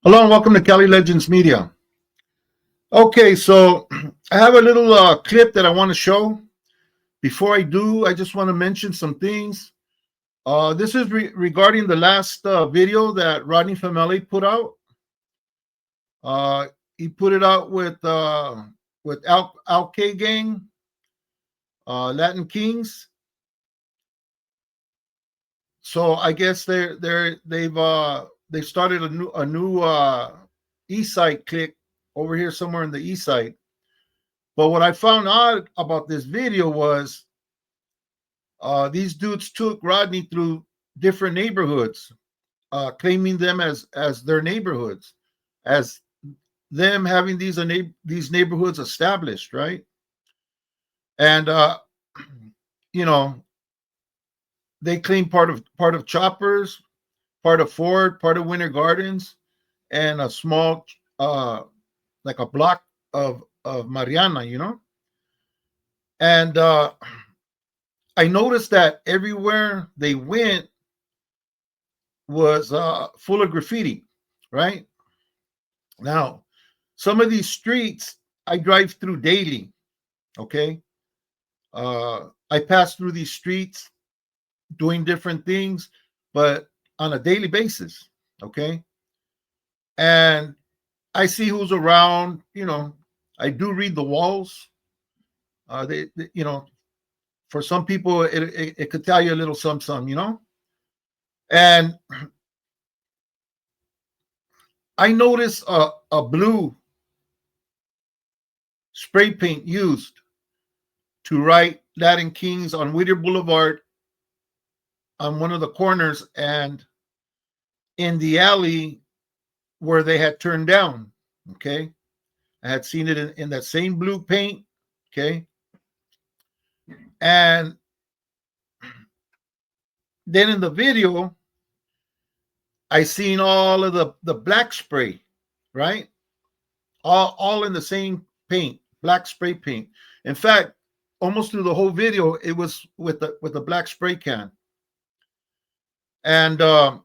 Hello and welcome to Cali Legends Media. Okay, so I have a little clip that I want to show. Before I do, I just want to mention some things. This is regarding the last video that Rodney from LA put out. He put it out with Al K Gang, Latin Kings. So I guess they've started a new East Side clique over here somewhere in the East Side. But what I found out about this video was these dudes took Rodney through different neighborhoods, claiming them as their neighborhoods, as them having these neighborhoods established, right? And you know, they claim part of Choppers, part of Ford, part of Winter Gardens, and a small like a block of Mariana, And I noticed that everywhere they went was full of graffiti, right? Now, some of these streets I drive through daily, okay? I pass through these streets doing different things, but on a daily basis, okay? And I see who's around, I do read the walls. They for some people, it could tell you a little something. And I noticed a blue spray paint used to write Latin Kings on Whittier Boulevard on one of the corners and in the alley where they had turned down. Okay. I had seen it in that same blue paint. Okay. And then in the video, I seen all of the black spray, right? All in the same paint, black spray paint. In fact, almost through the whole video, it was with the black spray can. And I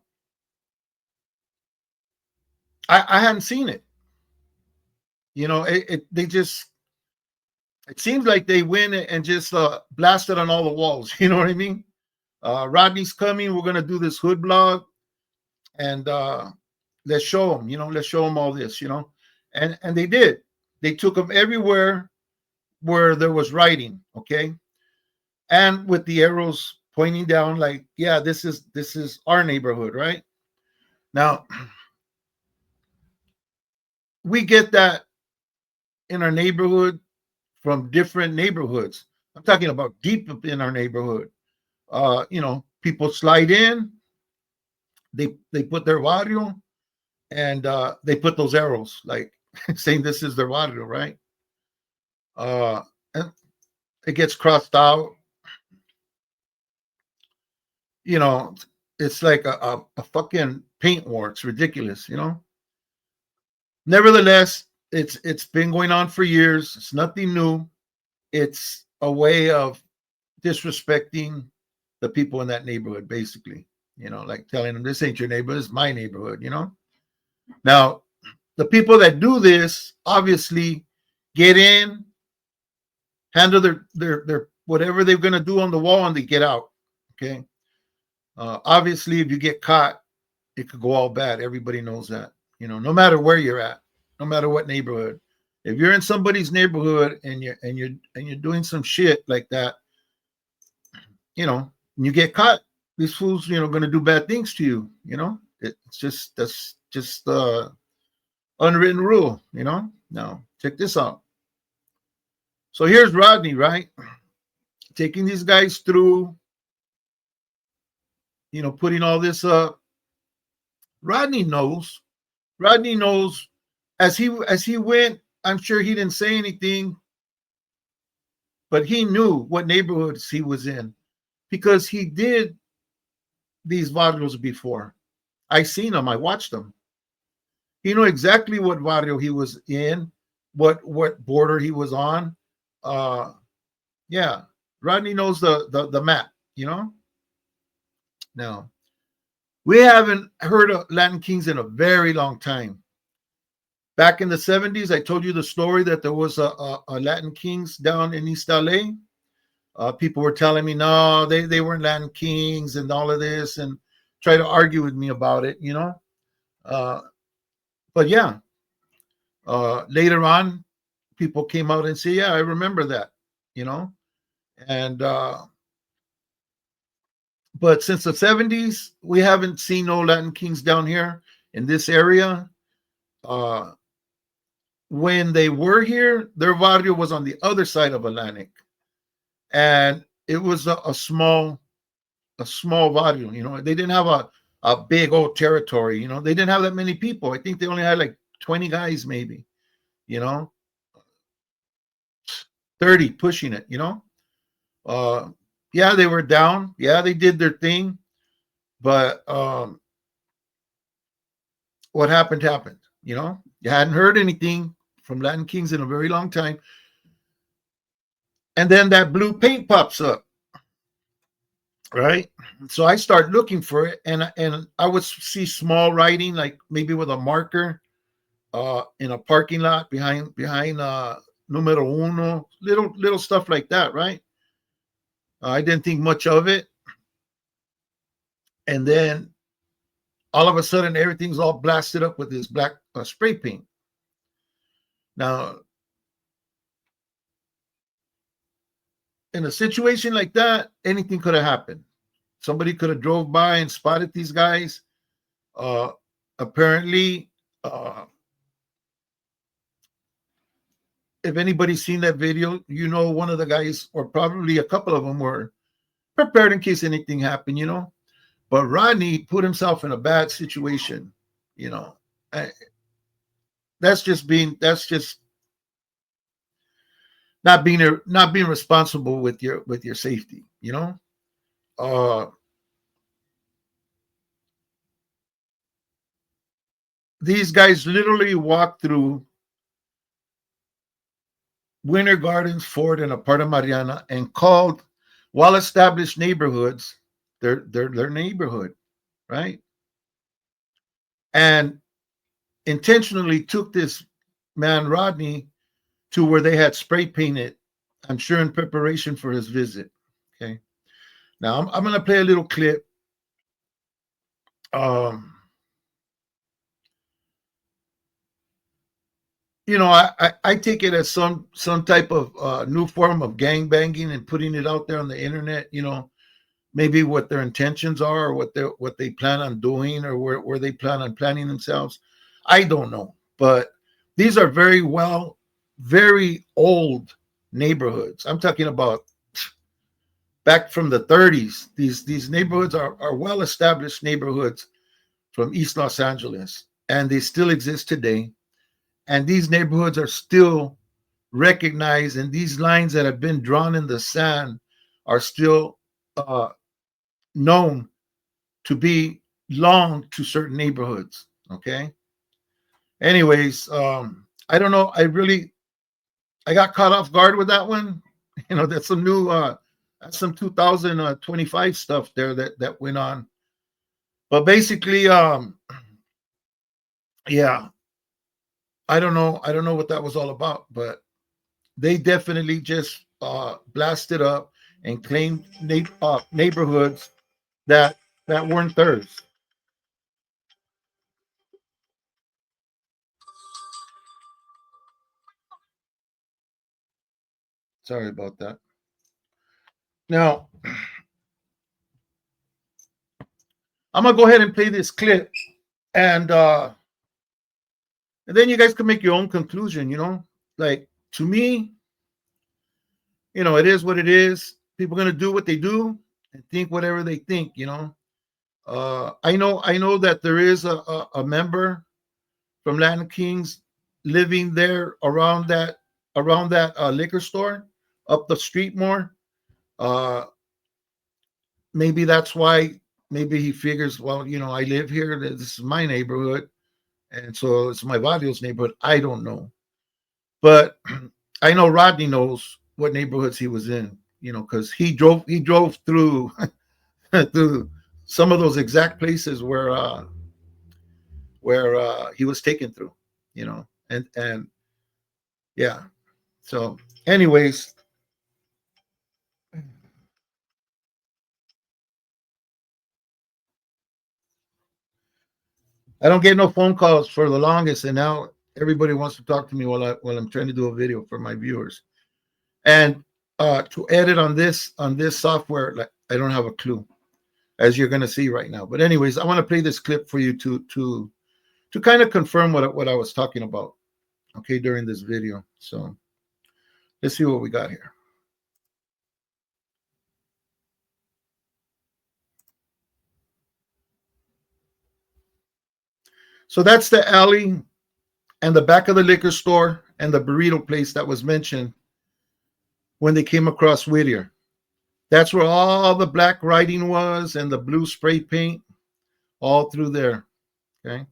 hadn't seen it. It seems like they went and just blasted on all the walls. You know what I mean? Rodney's coming. We're gonna do this hood blog, and let's show them. Let's show them all this. And they did. They took them everywhere where there was writing. Okay, and with the arrows pointing down, like, yeah, this is our neighborhood, right? Now we get that in our neighborhood from different neighborhoods. I'm talking about deep up in our neighborhood. People slide in, they put their barrio, and they put those arrows, like saying this is their barrio, right? And it gets crossed out. It's like a fucking paint war. It's ridiculous, Nevertheless, it's been going on for years. It's nothing new. It's a way of disrespecting the people in that neighborhood, basically. Like telling them, this ain't your neighborhood, it's my neighborhood. Now, the people that do this obviously get in, handle their whatever they're going to do on the wall, and they get out. Okay. Obviously, if you get caught, it could go all bad. Everybody knows that. No matter where you're at, no matter what neighborhood. If you're in somebody's neighborhood and you're doing some shit like that, and you get caught, these fools, going to do bad things to you. That's just the unwritten rule. Now check this out. So here's Rodney, right? Taking these guys through, putting all this up. Rodney knows as he went, I'm sure he didn't say anything, but he knew what neighborhoods he was in because he did these barrios before. I seen them, I watched them. He knew exactly what barrio he was in, what border he was on. Yeah, Rodney knows the map, Now, we haven't heard of Latin Kings in a very long time. Back in the 70s, I told you the story that there was a Latin Kings down in East LA. People were telling me, no, they weren't Latin Kings and all of this, and try to argue with me about it, you know. Uh, but yeah, later on, people came out and say, yeah, I remember that, you know. And but since the 70s, we haven't seen no Latin Kings down here in this area. Uh, when they were here, their barrio was on the other side of Atlantic, and it was a small barrio. You know, they didn't have a big old territory. You know, they didn't have that many people. I think they only had like 20 guys, maybe. You know, 30 pushing it. You know, uh, yeah, they were down. Yeah, they did their thing, but what happened happened. You know, you hadn't heard anything from Latin Kings in a very long time, and then that blue paint pops up, right? So I start looking for it, and I would see small writing, like maybe with a marker, in a parking lot behind numero uno, little stuff like that, right? I didn't think much of it, and then all of a sudden everything's all blasted up with this black spray paint. Now, in a situation like that, anything could have happened. Somebody could have drove by and spotted these guys. Uh, apparently, if anybody's seen that video, you know one of the guys, or probably a couple of them, were prepared in case anything happened, you know. But Rodney put himself in a bad situation, you know. I, that's just not being responsible with your safety, you know. Uh, these guys literally walked through Winter Gardens, Ford, and a part of Mariana, and called well-established neighborhoods their neighborhood, right? And intentionally took this man Rodney to where they had spray painted, I'm sure in preparation for his visit. Okay. Now I'm going to play a little clip. Um, you know, I take it as some type of new form of gang banging and putting it out there on the internet. You know, maybe what their intentions are, or what they plan on doing, or where they plan on planning themselves. I don't know, but these are very old neighborhoods. I'm talking about back from the 30s. These neighborhoods are well established neighborhoods from East Los Angeles, and they still exist today. And these neighborhoods are still recognized, and these lines that have been drawn in the sand are still known to be long to certain neighborhoods. Okay. Anyways, I don't know. I got caught off guard with that one. You know, that's some new that's some 2025 stuff there that went on. But basically, yeah, I don't know what that was all about, but they definitely just blasted up and claimed neighborhoods that weren't theirs. Sorry about that. Now, I'm gonna go ahead and play this clip, and then you guys can make your own conclusion. You know, like, to me, you know, it is what it is. People are gonna do what they do and think whatever they think. You know, I know that there is a member from Latin Kings living there around that liquor store up the street more. Uh, maybe that's why. Maybe he figures, well, you know, I live here. This is my neighborhood, and so it's my barrio's neighborhood. I don't know, but I know Rodney knows what neighborhoods he was in. You know, because he drove through through some of those exact places where he was taken through. You know, And yeah. So, anyways, I don't get no phone calls for the longest, and now everybody wants to talk to me while I'm trying to do a video for my viewers. And to edit on this software, like I don't have a clue, as you're gonna see right now. But anyways, I want to play this clip for you to kind of confirm what I was talking about, okay, during this video. So let's see what we got here. So that's the alley and the back of the liquor store and the burrito place that was mentioned when they came across Whittier. That's where all the black writing was and the blue spray paint all through there. Okay.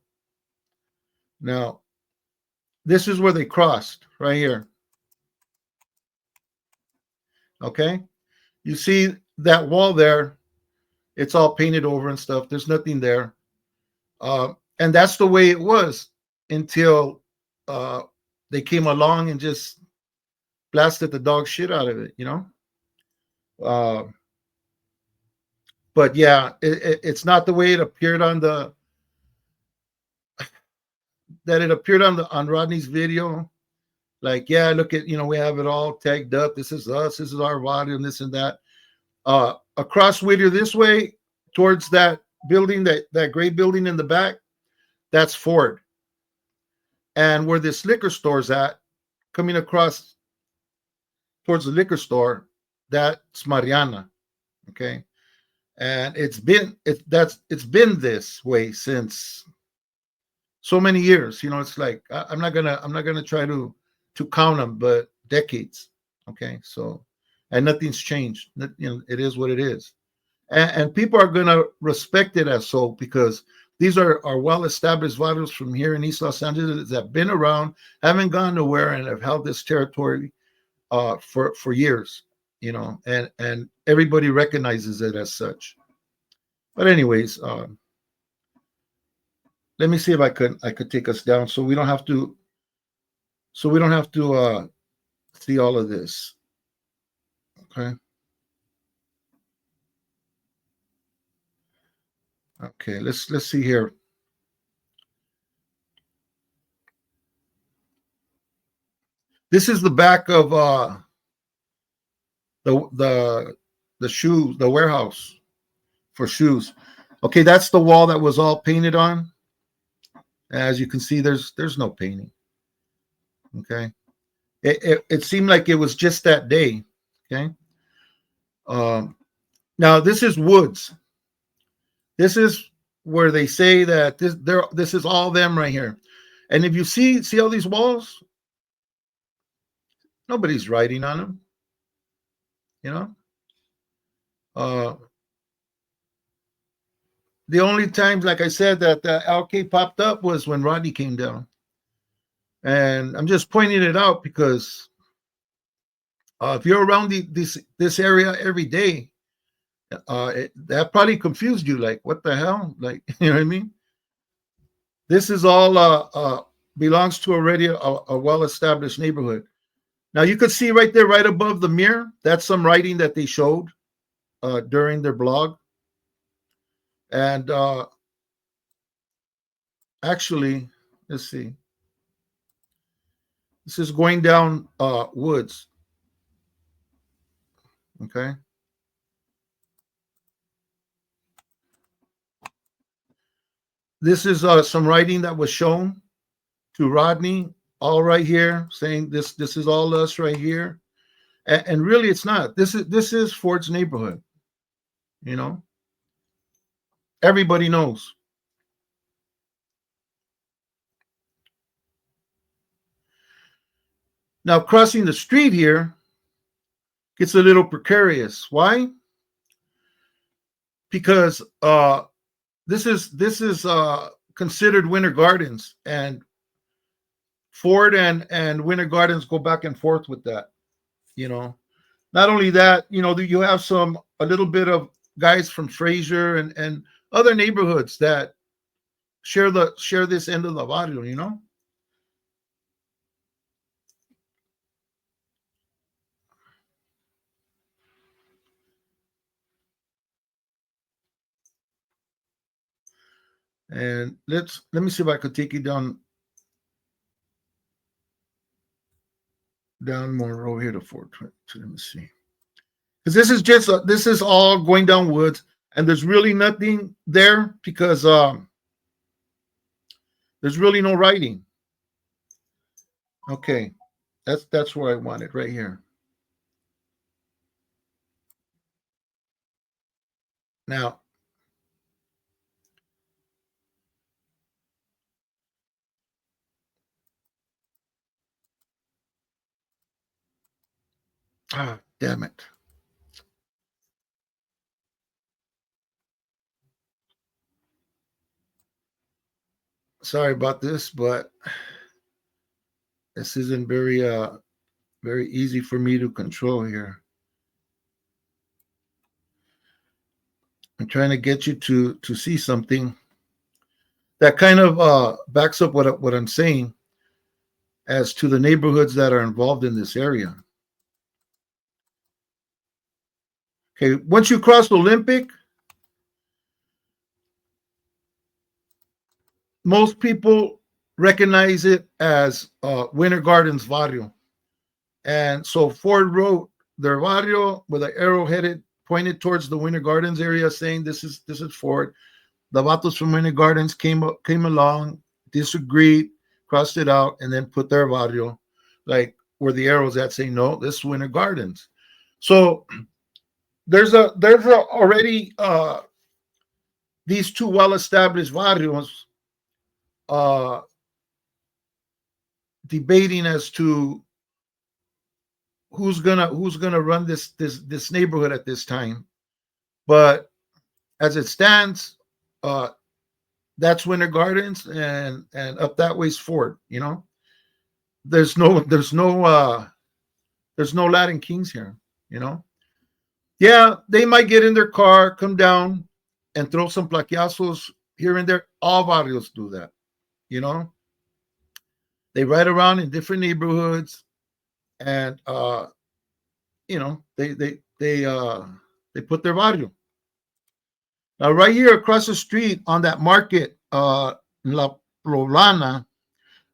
Now, this is where they crossed right here. Okay. You see that wall there, it's all painted over and stuff. There's nothing there. And that's the way it was until they came along and just blasted the dog shit out of it, you know? But yeah, it's not the way it appeared on on Rodney's video. Like, yeah, look at, we have it all tagged up. This is us. This is our body, and this and that. Across Whittier this way, towards that building, that gray building in the back, that's Ford. And where this liquor store's at, coming across towards the liquor store, that's Mariana. Okay. And it's been this way since so many years. It's like I'm not gonna try to count them, but decades. Okay. So, and nothing's changed. It is what it is. And people are gonna respect it as so, because these are well-established barrios from here in East Los Angeles that have been around, haven't gone nowhere, and have held this territory for years, and everybody recognizes it as such. But anyways, let me see if I could take us down so we don't have to see all of this. Okay. Okay, let's see here. This is the back of the shoes, the warehouse for shoes. Okay, that's the wall that was all painted on. As you can see, there's no painting. Okay, it seemed like it was just that day. Okay. Now this is woods. This is where they say that this is all them right here. And if you see all these walls, nobody's writing on them. The only times, like I said, that the LK popped up was when Rodney came down. And I'm just pointing it out because if you're around this area every day, that probably confused you. Like, what the hell? Like, you know what I mean? This is all belongs to already a well-established neighborhood. Now you could see right there, right above the mirror, that's some writing that they showed during their blog. And actually, let's see. This is going down woods. Okay. This is some writing that was shown to Rodney, all right here, saying this is all us right here. And really it's not. This is Ford's neighborhood. Everybody knows. Now crossing the street here gets a little precarious. Why? Because this is considered Winter Gardens, and Ford and Winter Gardens go back and forth with that. Not only that, you have a little bit of guys from Fraser and other neighborhoods that share this end of the barrio. And let me see if I could take you down more over here to 422. Let me see, because this is all going down woods, and there's really nothing there because there's really no writing. Okay, that's where I want it right here. Now, damn it. Sorry about this, but this isn't very easy for me to control here. I'm trying to get you to see something that kind of backs up what I'm saying as to the neighborhoods that are involved in this area. Okay, once you cross Olympic, most people recognize it as Winter Gardens barrio, and so Ford wrote their barrio with an arrow headed pointed towards the Winter Gardens area, saying this is Ford. The vatos from Winter Gardens came along, disagreed, crossed it out, and then put their barrio like where the arrows at, saying no, this is Winter Gardens. So there's a already these two well established barrios uh, debating as to who's gonna run this neighborhood at this time. But as it stands, uh, that's Winter Gardens, and up that way's Ford. There's no Latin Kings here. You know, yeah, they might get in their car, come down, and throw some plaquiazos here and there. All barrios do that. You know, they ride around in different neighborhoods, and they put their barrio. Now, right here across the street on that market, La Rolana,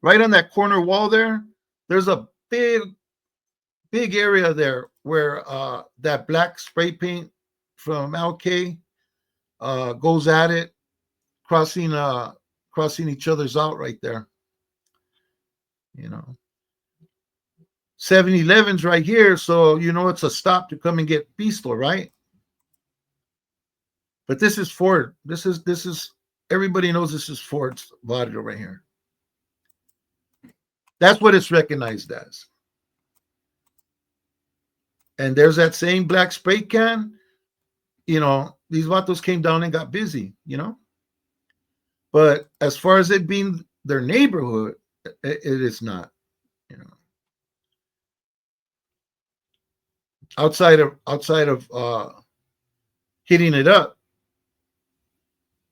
right on that corner wall there, there's a big area there where that black spray paint from LK goes at it, crossing each other's out right there. You know, 7-Eleven's right here, so it's a stop to come and get Pisto, right? But this is Ford. This is everybody knows this is Ford's barrio right here. That's what it's recognized as. And there's that same black spray can. These vatos came down and got busy. But as far as it being their neighborhood, it is not. You know, outside of hitting it up,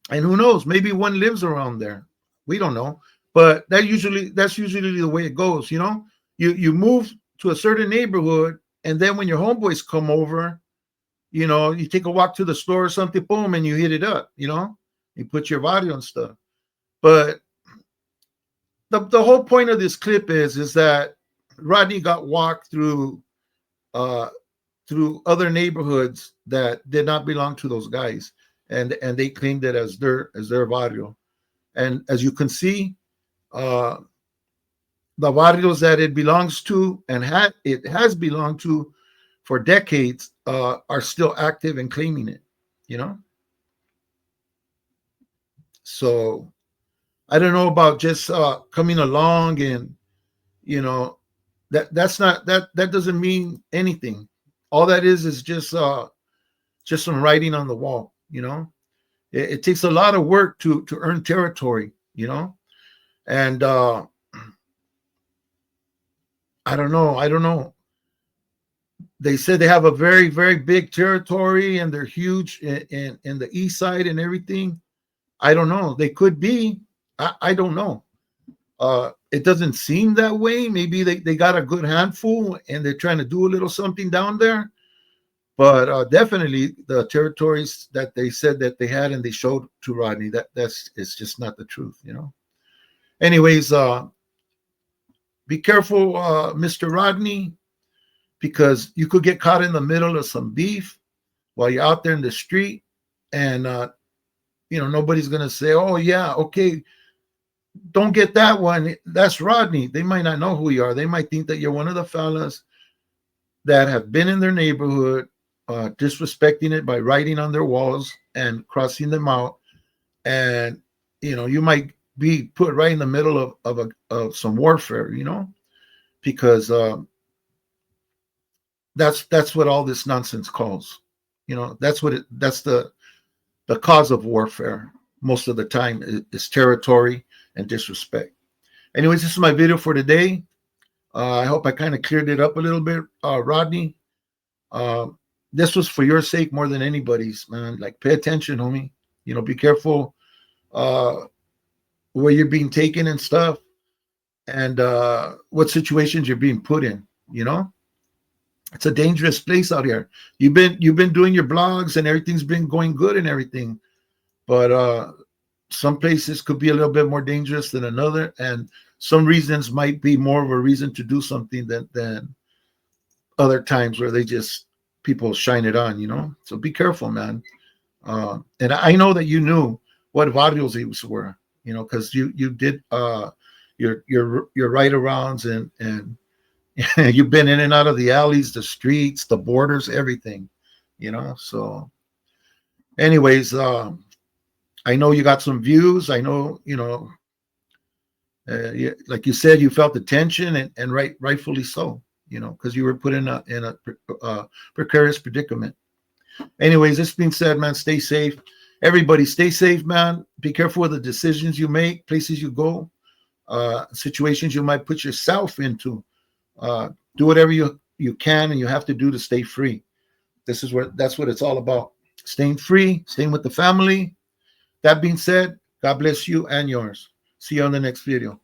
and who knows? Maybe one lives around there. We don't know. But that's usually the way it goes. You move to a certain neighborhood, and then when your homeboys come over, you take a walk to the store or something, boom, and you hit it up. You put your body on stuff. But the whole point of this clip is that Rodney got walked through other neighborhoods that did not belong to those guys, and they claimed it as their barrio. And as you can see, the barrios that it belongs to and it has belonged to for decades are still active and claiming it. So I don't know about just coming along and that doesn't mean anything. All that is just some writing on the wall. It takes a lot of work to earn territory. And I don't know. They said they have a very, very big territory and they're huge in the east side and everything. I don't know. They could be. I don't know. It doesn't seem that way. Maybe they got a good handful and they're trying to do a little something down there. But definitely the territories that they said that they had and they showed to Rodney, that's it's just not the truth, you know. Anyways, be careful, Mr. Rodney, because you could get caught in the middle of some beef while you're out there in the street, and nobody's gonna say, "Oh yeah, okay, don't get that one. That's Rodney." They might not know who you are. They might think that you're one of the fellas that have been in their neighborhood, disrespecting it by writing on their walls and crossing them out, and you might be put right in the middle of some warfare, because that's what all this nonsense calls. That's the cause of warfare most of the time is territory and disrespect. Anyways, this is my video for today. I hope I kind of cleared it up a little bit, Rodney. Uh, this was for your sake more than anybody's, man. Like, pay attention, homie. Be careful uh, where you're being taken and stuff, and what situations you're being put in. It's a dangerous place out here. You've been doing your blogs and everything's been going good and everything, but some places could be a little bit more dangerous than another, and some reasons might be more of a reason to do something than other times where they just people shine it on. So be careful, man. And I know that you knew what barrios these were, because you did your right arounds and you've been in and out of the alleys, the streets, the borders, everything. So anyways, I know you got some views. I know, like you said, you felt the tension, and rightfully so, because you were put in a precarious predicament. Anyways, this being said, man, stay safe. Everybody stay safe, man. Be careful with the decisions you make, places you go, situations you might put yourself into. Do whatever you can and you have to do to stay free. That's what it's all about. Staying free, staying with the family. That being said, God bless you and yours. See you on the next video.